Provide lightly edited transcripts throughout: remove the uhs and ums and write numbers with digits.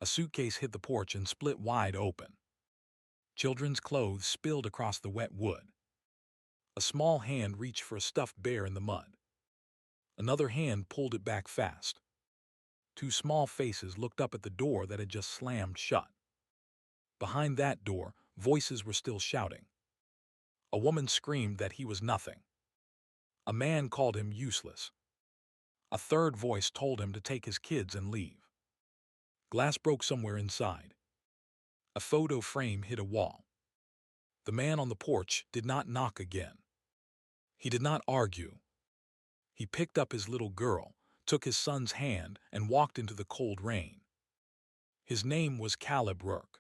A suitcase hit the porch and split wide open. Children's clothes spilled across the wet wood. A small hand reached for a stuffed bear in the mud. Another hand pulled it back fast. Two small faces looked up at the door that had just slammed shut. Behind that door, voices were still shouting. A woman screamed that he was nothing. A man called him useless. A third voice told him to take his kids and leave. Glass broke somewhere inside. A photo frame hit a wall. The man on the porch did not knock again. He did not argue. He picked up his little girl, took his son's hand, and walked into the cold rain. His name was Caleb Rourke,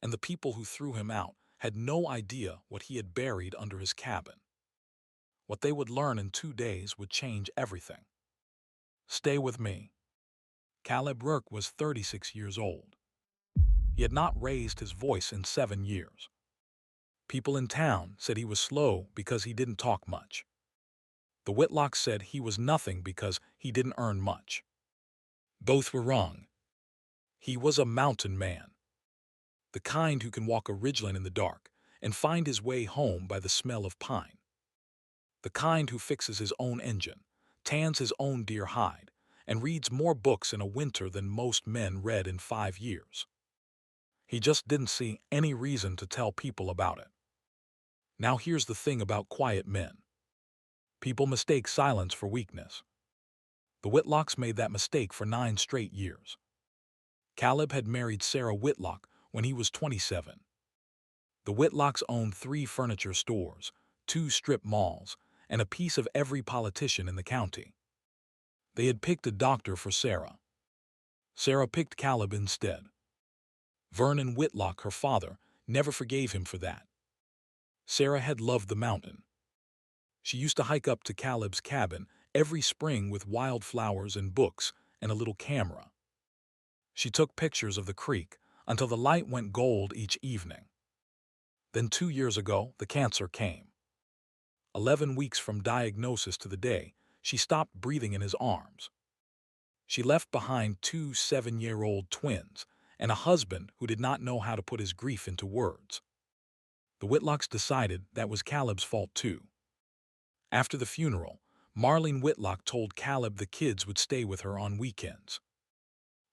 and the people who threw him out had no idea what he had buried under his cabin. What they would learn in 2 days would change everything. Stay with me. Caleb Rourke was 36 years old. He had not raised his voice in 7 years. People in town said he was slow because he didn't talk much. The Whitlocks said he was nothing because he didn't earn much. Both were wrong. He was a mountain man, the kind who can walk a ridgeline in the dark and find his way home by the smell of pine. The kind who fixes his own engine, tans his own deer hide, and reads more books in a winter than most men read in 5 years. He just didn't see any reason to tell people about it. Now here's the thing about quiet men. People mistake silence for weakness. The Whitlocks made that mistake for 9 straight years. Caleb had married Sarah Whitlock when he was 27. The Whitlocks owned 3 furniture stores, 2 strip malls, and a piece of every politician in the county. They had picked a doctor for Sarah. Sarah picked Caleb instead. Vernon Whitlock, her father, never forgave him for that. Sarah had loved the mountain. She used to hike up to Caleb's cabin every spring with wildflowers and books and a little camera. She took pictures of the creek until the light went gold each evening. Then 2 years ago, the cancer came. 11 weeks from diagnosis to the day, she stopped breathing in his arms. She left behind 2 7-year-old twins and a husband who did not know how to put his grief into words. The Whitlocks decided that was Caleb's fault too. After the funeral, Marlene Whitlock told Caleb the kids would stay with her on weekends.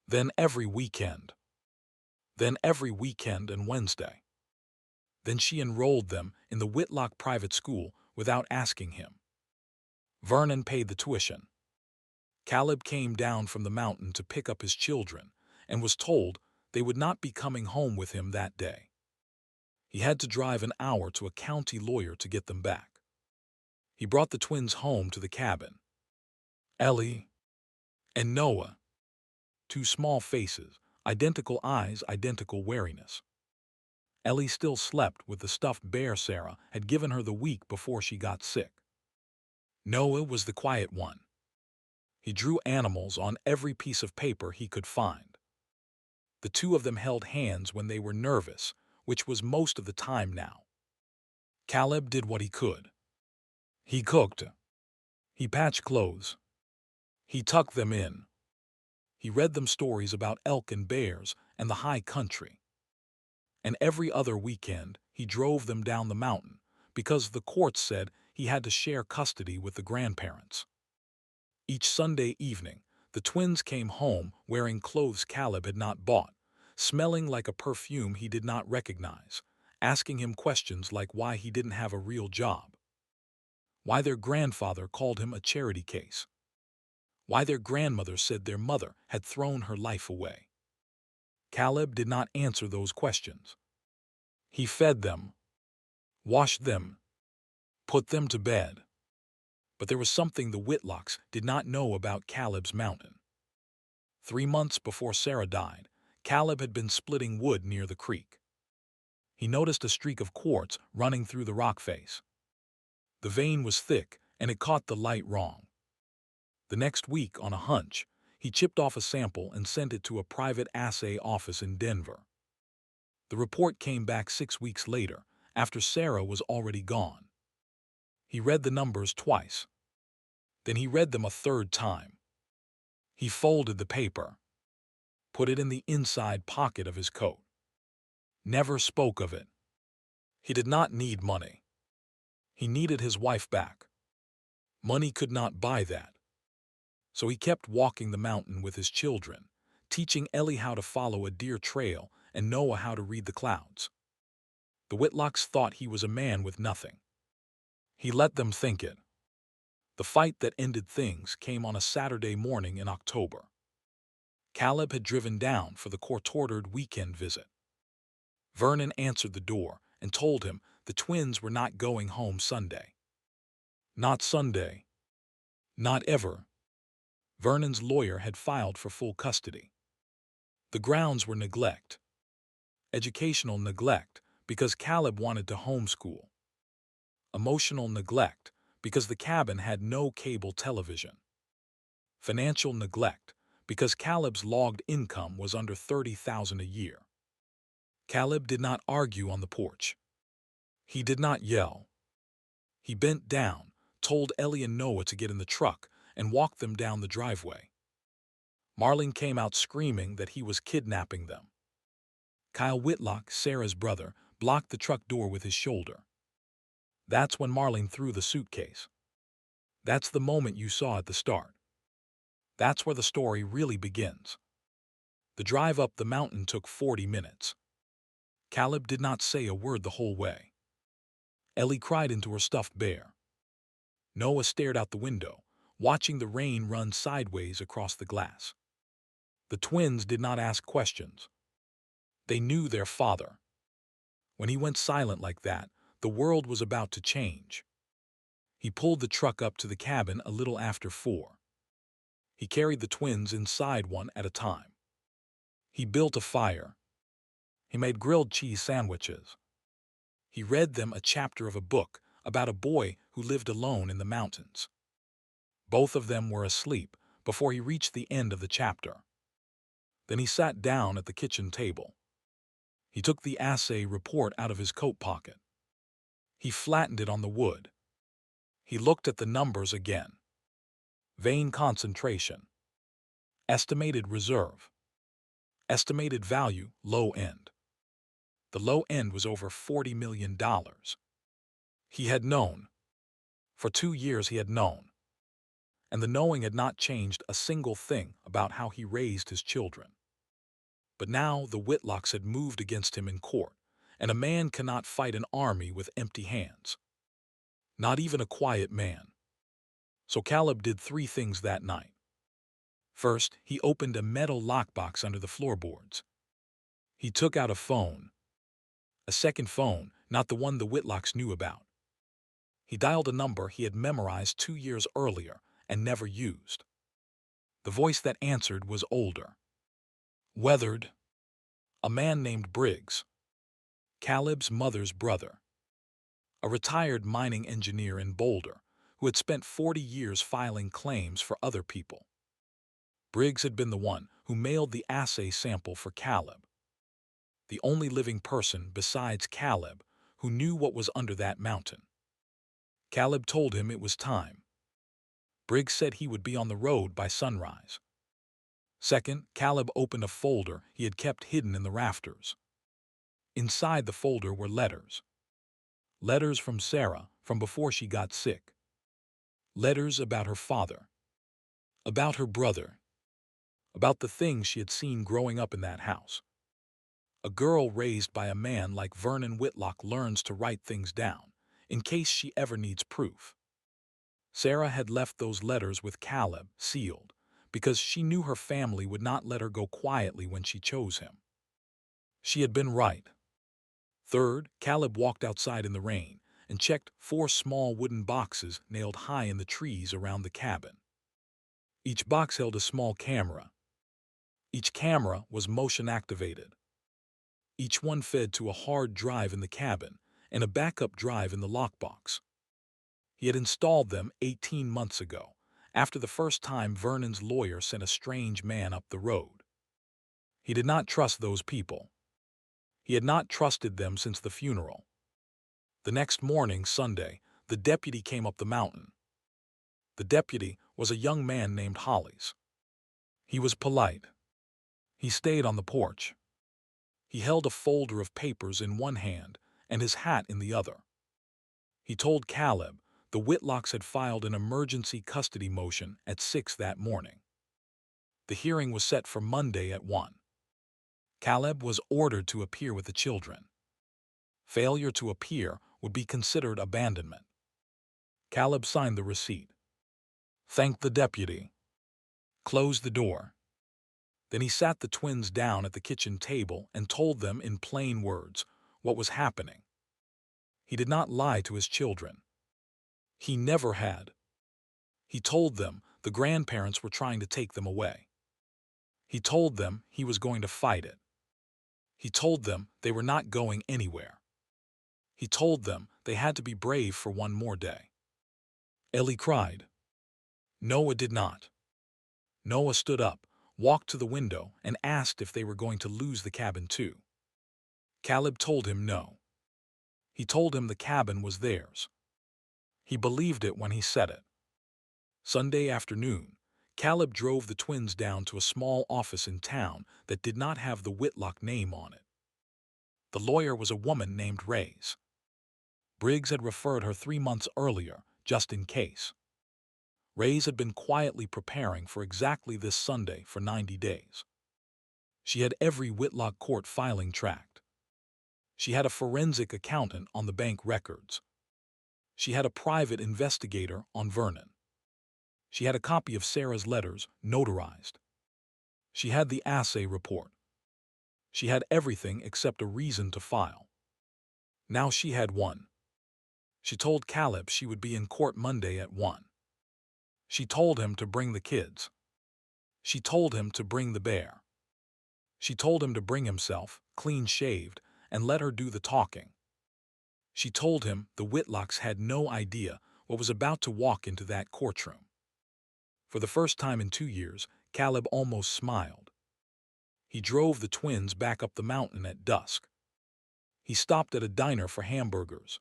Then every weekend. Then every weekend and Wednesday. Then she enrolled them in the Whitlock private school without asking him. Vernon paid the tuition. Caleb came down from the mountain to pick up his children and was told they would not be coming home with him that day. He had to drive an hour to a county lawyer to get them back. He brought the twins home to the cabin. Ellie and Noah. 2 small faces, identical eyes, identical wariness. Ellie still slept with the stuffed bear Sarah had given her the week before she got sick. Noah was the quiet one. He drew animals on every piece of paper he could find. The 2 of them held hands when they were nervous, which was most of the time now. Caleb did what he could. He cooked. He patched clothes. He tucked them in. He read them stories about elk and bears and the high country. And every other weekend, he drove them down the mountain because the courts said he had to share custody with the grandparents. Each Sunday evening, the twins came home wearing clothes Caleb had not bought, smelling like a perfume he did not recognize, asking him questions like why he didn't have a real job, why their grandfather called him a charity case, why their grandmother said their mother had thrown her life away. Caleb did not answer those questions. He fed them, washed them, put them to bed. But there was something the Whitlocks did not know about Caleb's mountain. 3 months before Sarah died, Caleb had been splitting wood near the creek. He noticed a streak of quartz running through the rock face. The vein was thick, and it caught the light wrong. The next week, on a hunch, he chipped off a sample and sent it to a private assay office in Denver. The report came back 6 weeks later, after Sarah was already gone. He read the numbers twice. Then he read them a third time. He folded the paper. put it in the inside pocket of his coat. Never spoke of it. He did not need money. He needed his wife back. Money could not buy that. So he kept walking the mountain with his children, teaching Ellie how to follow a deer trail and Noah how to read the clouds. The Whitlocks thought he was a man with nothing. He let them think it. The fight that ended things came on a Saturday morning in October. Caleb had driven down for the court-ordered weekend visit. Vernon answered the door and told him the twins were not going home Sunday. Not Sunday. Not ever. Vernon's lawyer had filed for full custody. The grounds were neglect. Educational neglect because Caleb wanted to homeschool. Emotional neglect because the cabin had no cable television. Financial neglect because Caleb's logged income was under $30,000 a year. Caleb did not argue on the porch. He did not yell. He bent down, told Ellie and Noah to get in the truck, and walked them down the driveway. Marlene came out screaming that he was kidnapping them. Kyle Whitlock, Sarah's brother, blocked the truck door with his shoulder. That's when Marlene threw the suitcase. That's the moment you saw at the start. That's where the story really begins. The drive up the mountain took 40 minutes. Caleb did not say a word the whole way. Ellie cried into her stuffed bear. Noah stared out the window, watching the rain run sideways across the glass. The twins did not ask questions. They knew their father. When he went silent like that, the world was about to change. He pulled the truck up to the cabin a little after 4. He carried the twins inside one at a time. He built a fire. He made grilled cheese sandwiches. He read them a chapter of a book about a boy who lived alone in the mountains. Both of them were asleep before he reached the end of the chapter. Then he sat down at the kitchen table. He took the assay report out of his coat pocket. He flattened it on the wood. He looked at the numbers again. Vein concentration. Estimated reserve. Estimated value, low end. The low end was over $40 million. He had known. For 2 years he had known. And the knowing had not changed a single thing about how he raised his children. But now the Whitlocks had moved against him in court, and a man cannot fight an army with empty hands. Not even a quiet man. So Caleb did 3 things that night. First, he opened a metal lockbox under the floorboards. He took out a phone. A second phone, not the one the Whitlocks knew about. He dialed a number he had memorized 2 years earlier and never used. The voice that answered was older. Weathered. A man named Briggs. Caleb's mother's brother. A retired mining engineer in Boulder who had spent 40 years filing claims for other people. Briggs had been the one who mailed the assay sample for Caleb. The only living person besides Caleb who knew what was under that mountain. Caleb told him it was time. Briggs said he would be on the road by sunrise. Second, Caleb opened a folder he had kept hidden in the rafters. Inside the folder were letters. Letters from Sarah from before she got sick. Letters about her father. About her brother. About the things she had seen growing up in that house. A girl raised by a man like Vernon Whitlock learns to write things down, in case she ever needs proof. Sarah had left those letters with Caleb, sealed, because she knew her family would not let her go quietly when she chose him. She had been right. Third, Caleb walked outside in the rain and checked 4 small wooden boxes nailed high in the trees around the cabin. Each box held a small camera. Each camera was motion-activated. Each one fed to a hard drive in the cabin and a backup drive in the lockbox. He had installed them 18 months ago, after the first time Vernon's lawyer sent a strange man up the road. He did not trust those people. He had not trusted them since the funeral. The next morning, Sunday, the deputy came up the mountain. The deputy was a young man named Hollis. He was polite. He stayed on the porch. He held a folder of papers in one hand and his hat in the other. He told Caleb the Whitlocks had filed an emergency custody motion at 6 that morning. The hearing was set for Monday at 1. Caleb was ordered to appear with the children. Failure to appear would be considered abandonment. Caleb signed the receipt, thanked the deputy, closed the door. Then he sat the twins down at the kitchen table and told them in plain words what was happening. He did not lie to his children. He never had. He told them the grandparents were trying to take them away. He told them he was going to fight it. He told them they were not going anywhere. He told them they had to be brave for one more day. Ellie cried. Noah did not. Noah stood up, walked to the window, and asked if they were going to lose the cabin too. Caleb told him no. He told him the cabin was theirs. He believed it when he said it. Sunday afternoon, Caleb drove the twins down to a small office in town that did not have the Whitlock name on it. The lawyer was a woman named Reyes. Briggs had referred her 3 months earlier, just in case. Reyes had been quietly preparing for exactly this Sunday for 90 days. She had every Whitlock court filing tracked. She had a forensic accountant on the bank records. She had a private investigator on Vernon. She had a copy of Sarah's letters notarized. She had the assay report. She had everything except a reason to file. Now she had one. She told Caleb she would be in court Monday at 1. She told him to bring the kids. She told him to bring the bear. She told him to bring himself, clean-shaved, and let her do the talking. She told him the Whitlocks had no idea what was about to walk into that courtroom. For the first time in 2 years, Caleb almost smiled. He drove the twins back up the mountain at dusk. He stopped at a diner for hamburgers.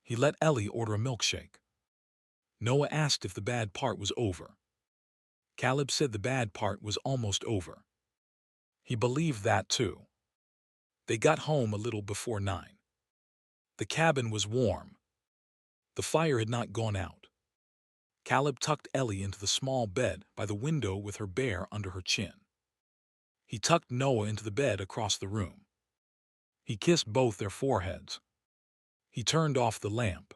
He let Ellie order a milkshake. Noah asked if the bad part was over. Caleb said the bad part was almost over. He believed that too. They got home a little before 9. The cabin was warm. The fire had not gone out. Caleb tucked Ellie into the small bed by the window with her bear under her chin. He tucked Noah into the bed across the room. He kissed both their foreheads. He turned off the lamp.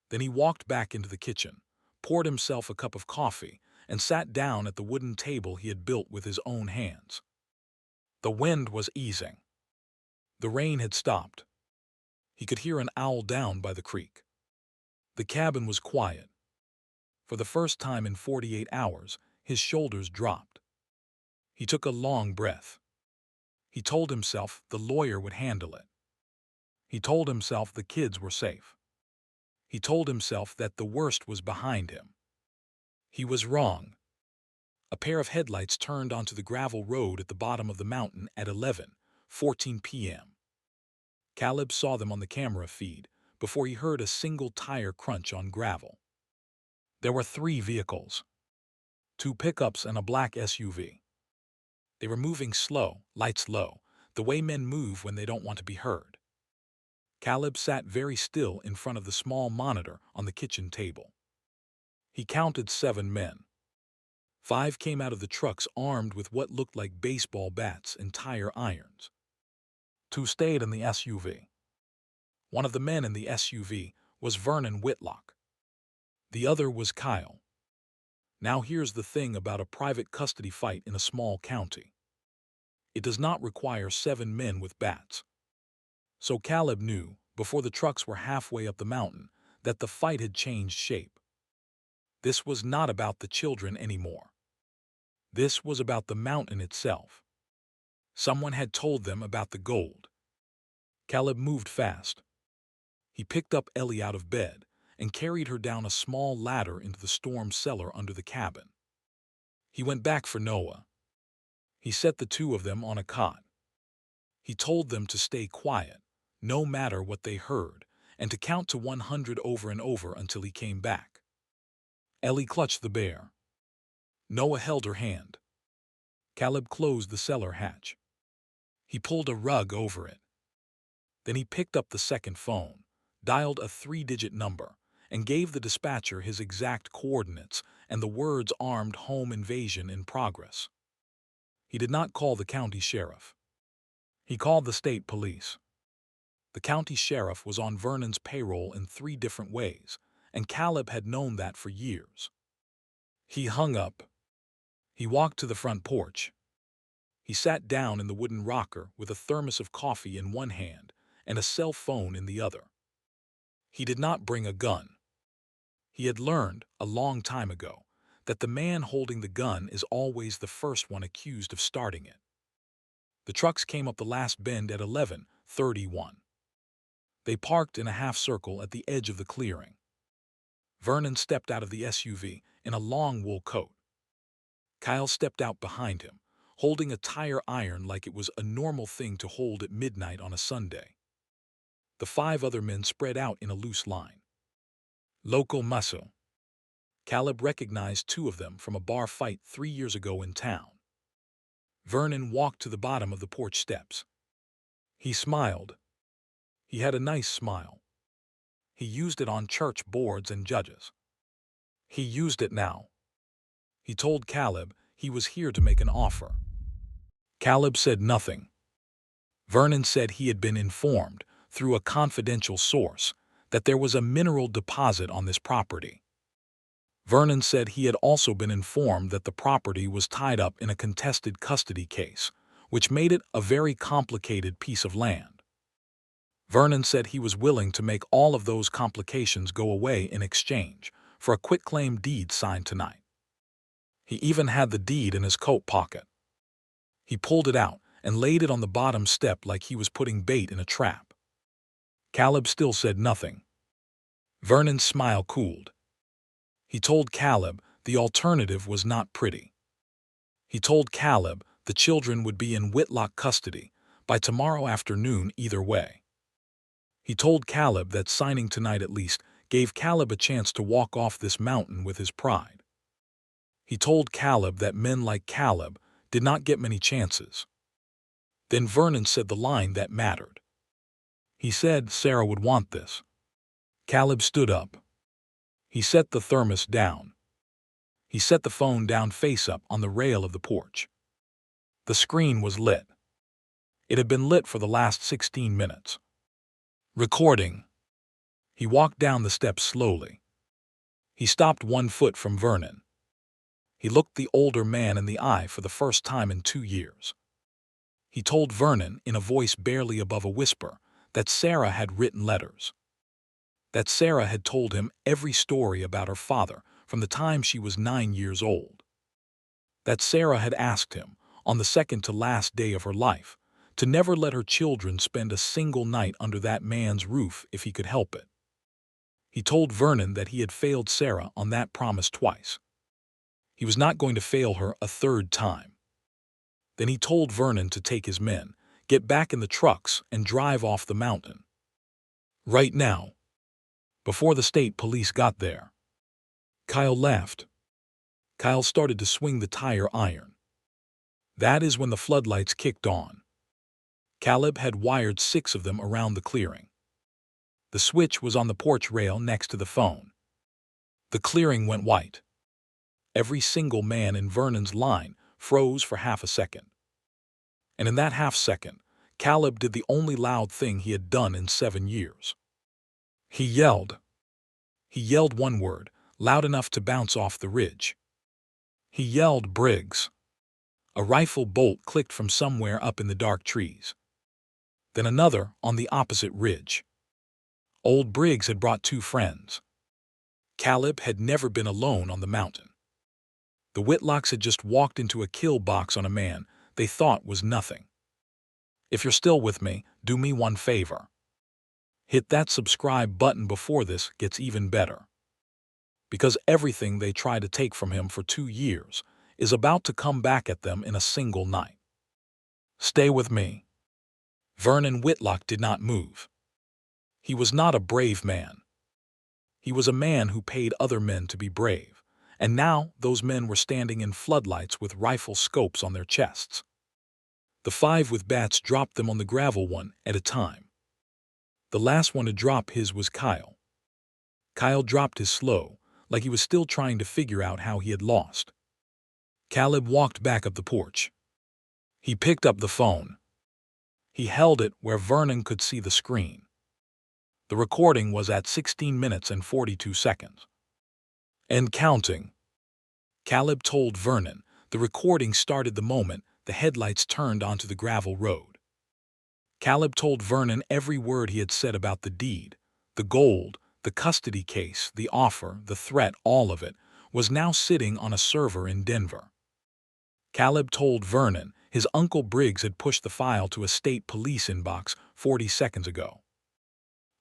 Then he walked back into the kitchen, poured himself a cup of coffee, and sat down at the wooden table he had built with his own hands. The wind was easing. The rain had stopped. He could hear an owl down by the creek. The cabin was quiet. For the first time in 48 hours, his shoulders dropped. He took a long breath. He told himself the lawyer would handle it. He told himself the kids were safe. He told himself that the worst was behind him. He was wrong. A pair of headlights turned onto the gravel road at the bottom of the mountain at 11:14 p.m. Caleb saw them on the camera feed before he heard a single tire crunch on gravel. There were 3 vehicles, 2 pickups and a black SUV. They were moving slow, lights low, the way men move when they don't want to be heard. Caleb sat very still in front of the small monitor on the kitchen table. He counted 7 men. 5 came out of the trucks armed with what looked like baseball bats and tire irons. 2 stayed in the SUV. One of the men in the SUV was Vernon Whitlock. The other was Kyle. Now here's the thing about a private custody fight in a small county. It does not require 7 men with bats. So Caleb knew, before the trucks were halfway up the mountain, that the fight had changed shape. This was not about the children anymore. This was about the mountain itself. Someone had told them about the gold. Caleb moved fast. He picked up Ellie out of bed and carried her down a small ladder into the storm cellar under the cabin. He went back for Noah. He set the 2 of them on a cot. He told them to stay quiet, no matter what they heard, and to count to 100 over and over until he came back. Ellie clutched the bear. Noah held her hand. Caleb closed the cellar hatch. He pulled a rug over it. Then he picked up the second phone, dialed a 3-digit number, and gave the dispatcher his exact coordinates and the words "armed home invasion in progress." He did not call the county sheriff. He called the state police. The county sheriff was on Vernon's payroll in 3 different ways, and Caleb had known that for years. He hung up. He walked to the front porch. He sat down in the wooden rocker with a thermos of coffee in one hand and a cell phone in the other. He did not bring a gun. He had learned, a long time ago, that the man holding the gun is always the first one accused of starting it. The trucks came up the last bend at 11:31. They parked in a half circle at the edge of the clearing. Vernon stepped out of the SUV in a long wool coat. Kyle stepped out behind him, holding a tire iron like it was a normal thing to hold at midnight on a Sunday. The 5 other men spread out in a loose line. Local muscle. Caleb recognized 2 of them from a bar fight 3 years ago in town. Vernon walked to the bottom of the porch steps. He smiled. He had a nice smile. He used it on church boards and judges. He used it now. He told Caleb he was here to make an offer. Caleb said nothing. Vernon said he had been informed, through a confidential source, that there was a mineral deposit on this property. Vernon said he had also been informed that the property was tied up in a contested custody case, which made it a very complicated piece of land. Vernon said he was willing to make all of those complications go away in exchange for a quitclaim deed signed tonight. He even had the deed in his coat pocket. He pulled it out and laid it on the bottom step like he was putting bait in a trap. Caleb still said nothing. Vernon's smile cooled. He told Caleb the alternative was not pretty. He told Caleb the children would be in Whitlock custody by tomorrow afternoon either way. He told Caleb that signing tonight at least gave Caleb a chance to walk off this mountain with his pride. He told Caleb that men like Caleb did not get many chances. Then Vernon said the line that mattered. He said Sarah would want this. Caleb stood up. He set the thermos down. He set the phone down face up on the rail of the porch. The screen was lit. It had been lit for the last 16 minutes. Recording. He walked down the steps slowly. He stopped 1 foot from Vernon. He looked the older man in the eye for the first time in 2 years. He told Vernon in a voice barely above a whisper that Sarah had written letters. That Sarah had told him every story about her father from the time she was 9 years old. That Sarah had asked him, on the second to last day of her life, to never let her children spend a single night under that man's roof if he could help it. He told Vernon that he had failed Sarah on that promise twice. He was not going to fail her a 3rd time. Then he told Vernon to take his men, get back in the trucks, and drive off the mountain. Right now. Before the state police got there. Kyle laughed. Kyle started to swing the tire iron. That is when the floodlights kicked on. Caleb had wired 6 of them around the clearing. The switch was on the porch rail next to the phone. The clearing went white. Every single man in Vernon's line froze for half a second. And in that half second, Caleb did the only loud thing he had done in 7 years. He yelled. He yelled one word, loud enough to bounce off the ridge. He yelled Briggs. A rifle bolt clicked from somewhere up in the dark trees. Then another on the opposite ridge. Old Briggs had brought 2 friends. Caleb had never been alone on the mountain. The Whitlocks had just walked into a kill box on a man they thought was nothing. If you're still with me, do me one favor. Hit that subscribe button before this gets even better. Because everything they tried to take from him for 2 years is about to come back at them in a single night. Stay with me. Vernon Whitlock did not move. He was not a brave man. He was a man who paid other men to be brave, And now those men were standing in floodlights with rifle scopes on their chests. The 5 with bats dropped them on the gravel one at a time. The last one to drop his was Kyle. Kyle dropped his slow, like he was still trying to figure out how he had lost. Caleb walked back up the porch. He picked up the phone. He held it where Vernon could see the screen. The recording was at 16 minutes and 42 seconds. And counting. Caleb told Vernon the recording started the moment the headlights turned onto the gravel road. Caleb told Vernon every word he had said about the deed, the gold, the custody case, the offer, the threat, all of it, was now sitting on a server in Denver. Caleb told Vernon his Uncle Briggs had pushed the file to a state police inbox 40 seconds ago.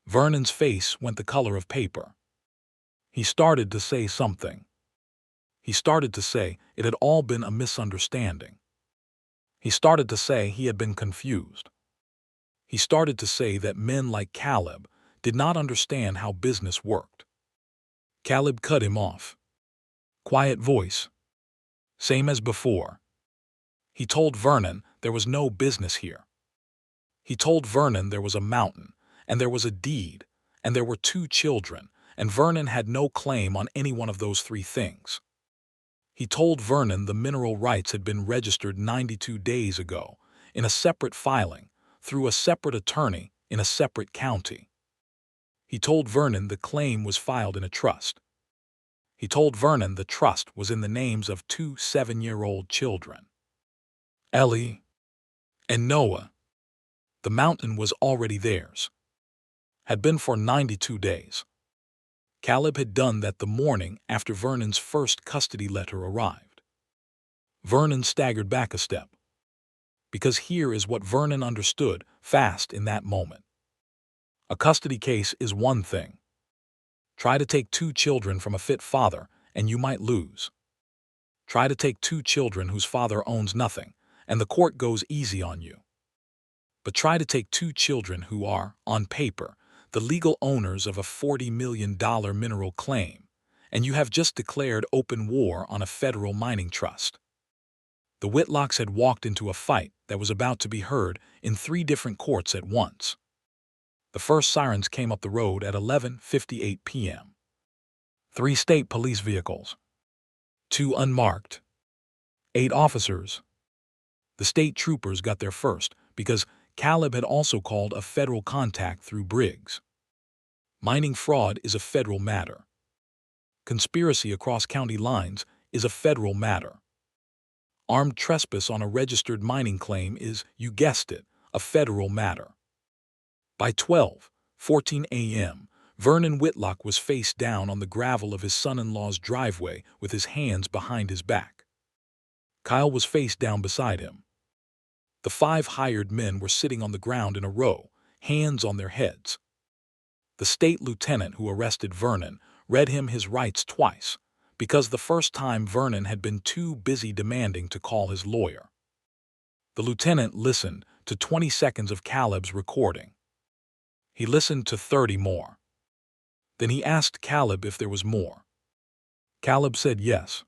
Vernon's face went the color of paper. He started to say something. He started to say it had all been a misunderstanding. He started to say he had been confused. He started to say that men like Caleb did not understand how business worked. Caleb cut him off. Quiet voice. Same as before. He told Vernon there was no business here. He told Vernon there was a mountain, and there was a deed, and there were 2 children, and Vernon had no claim on any one of those 3 things. He told Vernon the mineral rights had been registered 92 days ago, in a separate filing, through a separate attorney in a separate county. He told Vernon the claim was filed in a trust. He told Vernon the trust was in the names of 2 7-year-old children. Ellie and Noah. The mountain was already theirs. Had been for 92 days. Caleb had done that the morning after Vernon's first custody letter arrived. Vernon staggered back a step. Because here is what Vernon understood fast in that moment. A custody case is one thing. Try to take 2 children from a fit father, and you might lose. Try to take 2 children whose father owns nothing, and the court goes easy on you. But try to take 2 children who are, on paper, the legal owners of a $40 million mineral claim, and you have just declared open war on a federal mining trust. The Whitlocks had walked into a fight that was about to be heard in 3 different courts at once. The first sirens came up the road at 11:58 p.m. 3 state police vehicles. 2 unmarked. 8 officers. The state troopers got there first because Caleb had also called a federal contact through Briggs. Mining fraud is a federal matter. Conspiracy across county lines is a federal matter. Armed trespass on a registered mining claim is, you guessed it, a federal matter. By 12:14 a.m., Vernon Whitlock was face down on the gravel of his son-in-law's driveway with his hands behind his back. Kyle was face down beside him. The 5 hired men were sitting on the ground in a row, hands on their heads. The state lieutenant who arrested Vernon read him his rights twice, because the first time Vernon had been too busy demanding to call his lawyer. The lieutenant listened to 20 seconds of Caleb's recording. He listened to 30 more. Then he asked Caleb if there was more. Caleb said yes.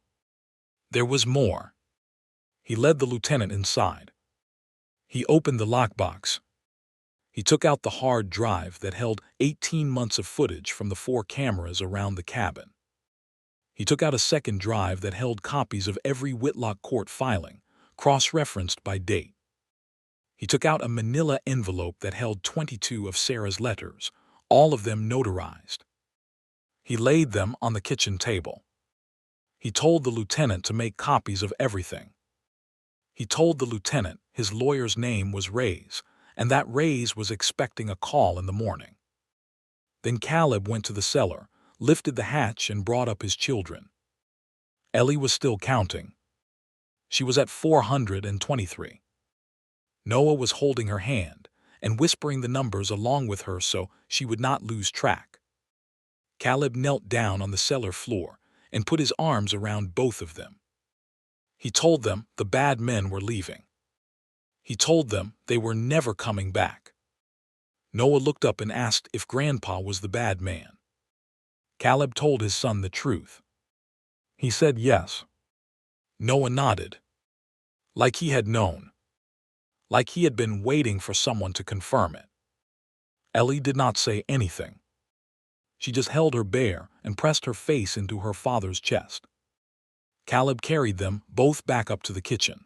There was more. He led the lieutenant inside. He opened the lockbox. He took out the hard drive that held 18 months of footage from the 4 cameras around the cabin. He took out a second drive that held copies of every Whitlock court filing, cross-referenced by date. He took out a manila envelope that held 22 of Sarah's letters, all of them notarized. He laid them on the kitchen table. He told the lieutenant to make copies of everything. He told the lieutenant his lawyer's name was Reyes, and that Reyes was expecting a call in the morning. Then Caleb went to the cellar, lifted the hatch, and brought up his children. Ellie was still counting. She was at 423. Noah was holding her hand and whispering the numbers along with her so she would not lose track. Caleb knelt down on the cellar floor and put his arms around both of them. He told them the bad men were leaving. He told them they were never coming back. Noah looked up and asked if Grandpa was the bad man. Caleb told his son the truth. He said yes. Noah nodded, like he had known, like he had been waiting for someone to confirm it. Ellie did not say anything. She just held her bear and pressed her face into her father's chest. Caleb carried them both back up to the kitchen.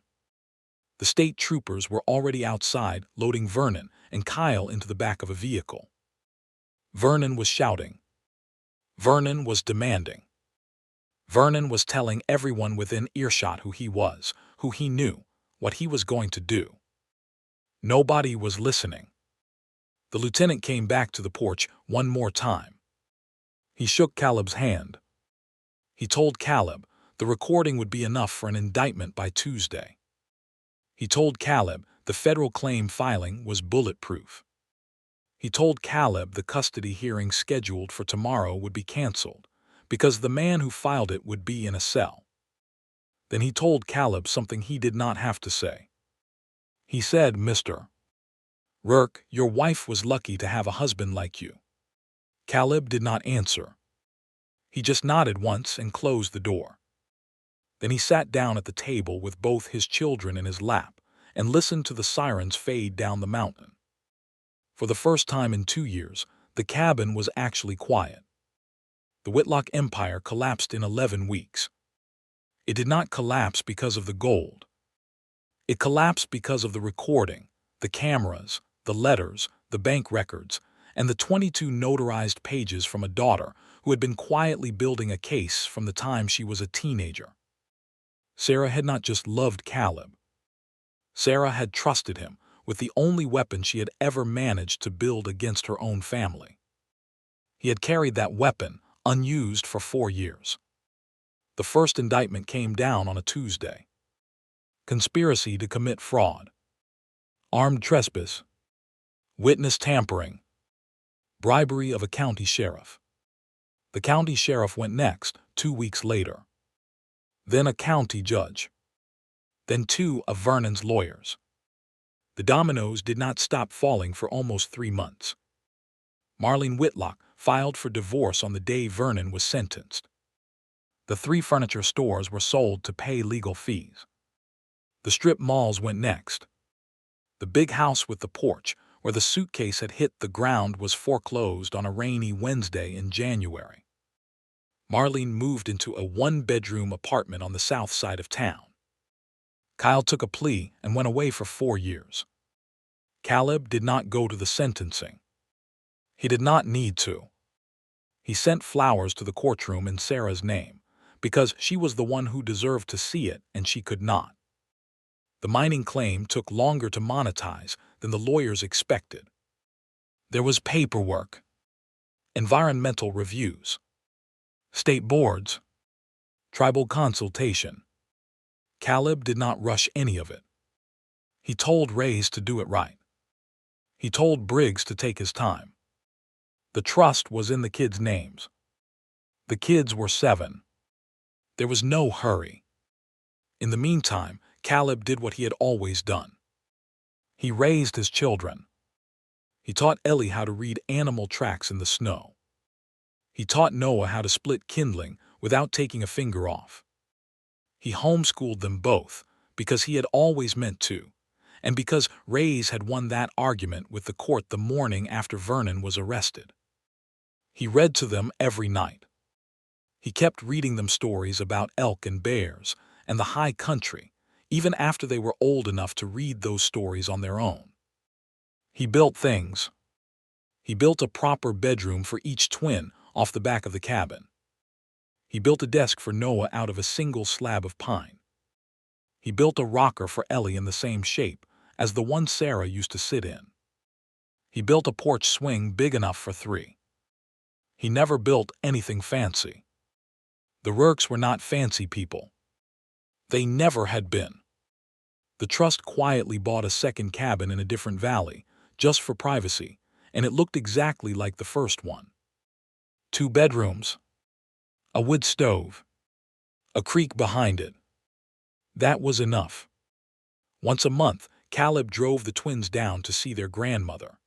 The state troopers were already outside loading Vernon and Kyle into the back of a vehicle. Vernon was shouting. Vernon was demanding. Vernon was telling everyone within earshot who he was, who he knew, what he was going to do. Nobody was listening. The lieutenant came back to the porch one more time. He shook Caleb's hand. He told Caleb the recording would be enough for an indictment by Tuesday. He told Caleb the federal claim filing was bulletproof. He told Caleb the custody hearing scheduled for tomorrow would be canceled because the man who filed it would be in a cell. Then he told Caleb something he did not have to say. He said, "Mr. Rourke, your wife was lucky to have a husband like you." Caleb did not answer. He just nodded once and closed the door. Then he sat down at the table with both his children in his lap and listened to the sirens fade down the mountain. For the first time in 2 years, the cabin was actually quiet. The Whitlock empire collapsed in 11 weeks. It did not collapse because of the gold. It collapsed because of the recording, the cameras, the letters, the bank records, and the 22 notarized pages from a daughter who had been quietly building a case from the time she was a teenager. Sarah had not just loved Caleb. Sarah had trusted him with the only weapon she had ever managed to build against her own family. He had carried that weapon unused for 4 years. The first indictment came down on a Tuesday. Conspiracy to commit fraud, armed trespass, witness tampering, bribery of a county sheriff. The county sheriff went next 2 weeks later. Then a county judge. Then 2 of Vernon's lawyers. The dominoes did not stop falling for almost 3 months. Marlene Whitlock filed for divorce on the day Vernon was sentenced. The 3 furniture stores were sold to pay legal fees. The strip malls went next. The big house with the porch, where the suitcase had hit the ground, was foreclosed on a rainy Wednesday in January. Marlene moved into a 1-bedroom apartment on the south side of town. Kyle took a plea and went away for 4 years. Caleb did not go to the sentencing. He did not need to. He sent flowers to the courtroom in Sarah's name, because she was the one who deserved to see it and she could not. The mining claim took longer to monetize than the lawyers expected. There was paperwork, environmental reviews, state boards, tribal consultation. Caleb did not rush any of it. He told Reyes to do it right. He told Briggs to take his time. The trust was in the kids' names. The kids were 7. There was no hurry. In the meantime, Caleb did what he had always done. He raised his children. He taught Ellie how to read animal tracks in the snow. He taught Noah how to split kindling without taking a finger off. He homeschooled them both because he had always meant to, and because Reyes had won that argument with the court the morning after Vernon was arrested. He read to them every night. He kept reading them stories about elk and bears and the high country, even after they were old enough to read those stories on their own. He built things. He built a proper bedroom for each twin off the back of the cabin. He built a desk for Noah out of a single slab of pine. He built a rocker for Ellie in the same shape as the one Sarah used to sit in. He built a porch swing big enough for 3. He never built anything fancy. The Rourkes were not fancy people. They never had been. The trust quietly bought a second cabin in a different valley, just for privacy, and it looked exactly like the first one. 2 bedrooms, a wood stove, a creek behind it. That was enough. Once a month, Caleb drove the twins down to see their grandmother.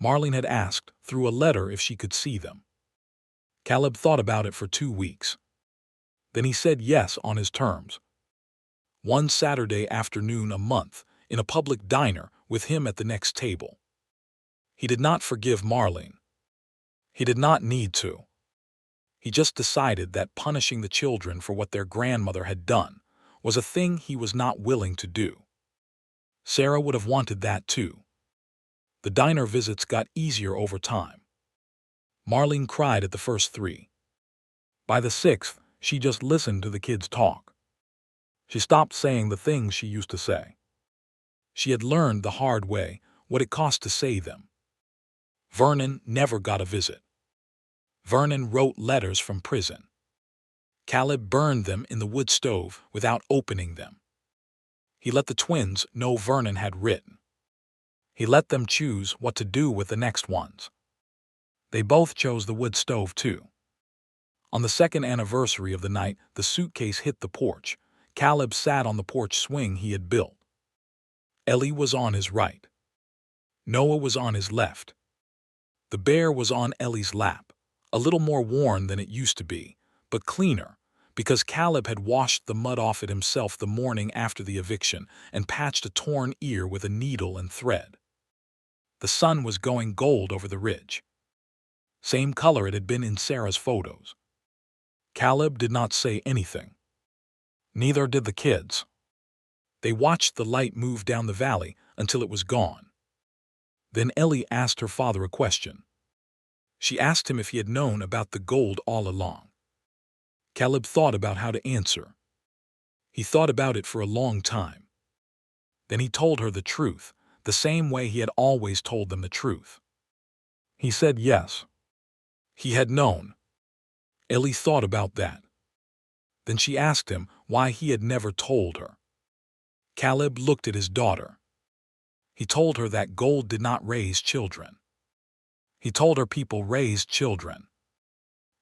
Marlene had asked through a letter if she could see them. Caleb thought about it for 2 weeks. Then he said yes on his terms. One Saturday afternoon a month, in a public diner with him at the next table. He did not forgive Marlene. He did not need to. He just decided that punishing the children for what their grandmother had done was a thing he was not willing to do. Sarah would have wanted that too. The diner visits got easier over time. Marlene cried at the first 3. By the 6th, she just listened to the kids talk. She stopped saying the things she used to say. She had learned the hard way what it cost to say them. Vernon never got a visit. Vernon wrote letters from prison. Caleb burned them in the wood stove without opening them. He let the twins know Vernon had written. He let them choose what to do with the next ones. They both chose the wood stove too. On the 2nd anniversary of the night the suitcase hit the porch, Caleb sat on the porch swing he had built. Ellie was on his right. Noah was on his left. The bear was on Ellie's lap, a little more worn than it used to be, but cleaner, because Caleb had washed the mud off it himself the morning after the eviction and patched a torn ear with a needle and thread. The sun was going gold over the ridge. Same color it had been in Sarah's photos. Caleb did not say anything. Neither did the kids. They watched the light move down the valley until it was gone. Then Ellie asked her father a question. She asked him if he had known about the gold all along. Caleb thought about how to answer. He thought about it for a long time. Then he told her the truth, the same way he had always told them the truth. He said yes. He had known. Ellie thought about that. Then she asked him why he had never told her. Caleb looked at his daughter. He told her that gold did not raise children. He told her people raised children.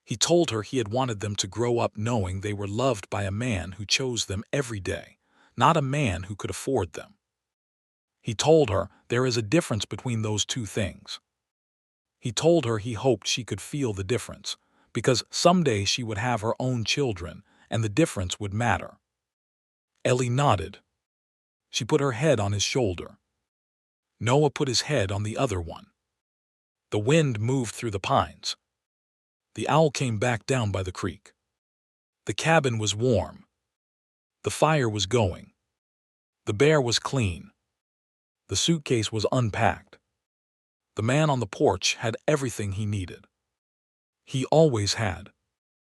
He told her he had wanted them to grow up knowing they were loved by a man who chose them every day, not a man who could afford them. He told her there is a difference between those two things. He told her he hoped she could feel the difference, because someday she would have her own children and the difference would matter. Ellie nodded. She put her head on his shoulder. Noah put his head on the other one. The wind moved through the pines. The owl came back down by the creek. The cabin was warm. The fire was going. The bear was clean. The suitcase was unpacked. The man on the porch had everything he needed. He always had.